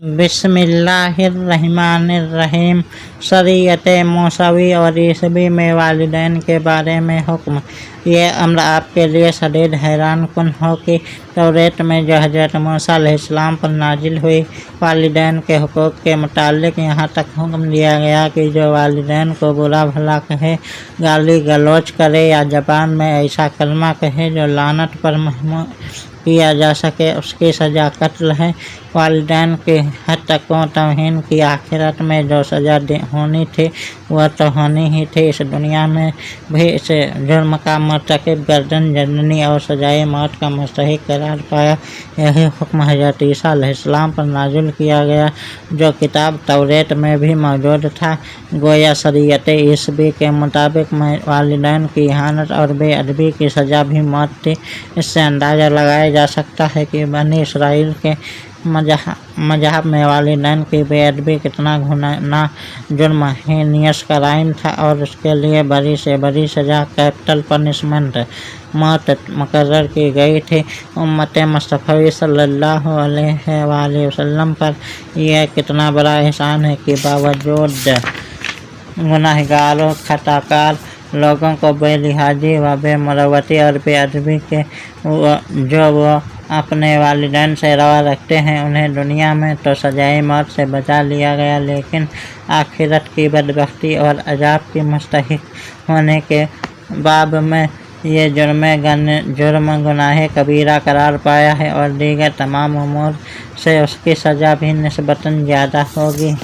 बिस्मिल्लाहिर्रहमानिर्रहीम। शरीयत मौसवी और ईसवी में वालिदैन के बारे में हुक्म। ये अम्र आपके लिए शदीद हैरान कुन हो कि तौरेत में जो हज़रत मूसा अलैहिस्सलाम पर नाजिल हुई वालिदैन के हुकूक के मुतालिक यहाँ तक हुक्म दिया गया कि जो वालिदैन को बुरा भला कहे, गाली गलौच करे या ज़बान में ऐसा कलमा कहे जो लानत पर महमूद किया जा सके, उसकी सज़ा कत्ल है। वालिदैन की हद तक तौहीन की आखिरत में जो सज़ा होनी थी वह तो होनी ही थी। इस दुनिया में भी इसे जुर्म का मर्तकब गर्दन जंदनी और सजाए मौत का मुस्तहिक करार पाया। यही हुक्म हज़रत ईसा अलैहिस्सलाम पर नाजिल किया गया जो किताब तौरेत में भी मौजूद था। गोया शरीयत ईसवी के मुताबिक वालिदैन की इहानत और बेअदबी की सज़ा भी मौत थी। इससे अंदाज़ा लगाया जा सकता है कि बनी इसराइल के मजहब में वालिदैन की बेअदबी कितना घिनौना जुर्म हीनियस क्राइम था और उसके लिए बड़ी से बड़ी सज़ा कैपिटल पनिशमेंट मौत मुकर्रर की गई थी। उम्मत मुस्तफ़ा सल्लल्लाहु अलैहि वसल्लम पर यह कितना बड़ा एहसान है कि बावजूद गुनाहगारों खताकार लोगों को बेलिहाजी व बेमुरवती और बेअदबी के जो वो अपने वालिदैन से रवा रखते हैं उन्हें दुनिया में तो सजाए मौत से बचा लिया गया, लेकिन आखिरत की बदबख्ती और अजाब की मुस्तहिक होने के बाब में ये जुर्म गुनाह कबीरा करार पाया है और दीगर तमाम उमूर से उसकी सज़ा भी निस्बतन ज़्यादा होगी।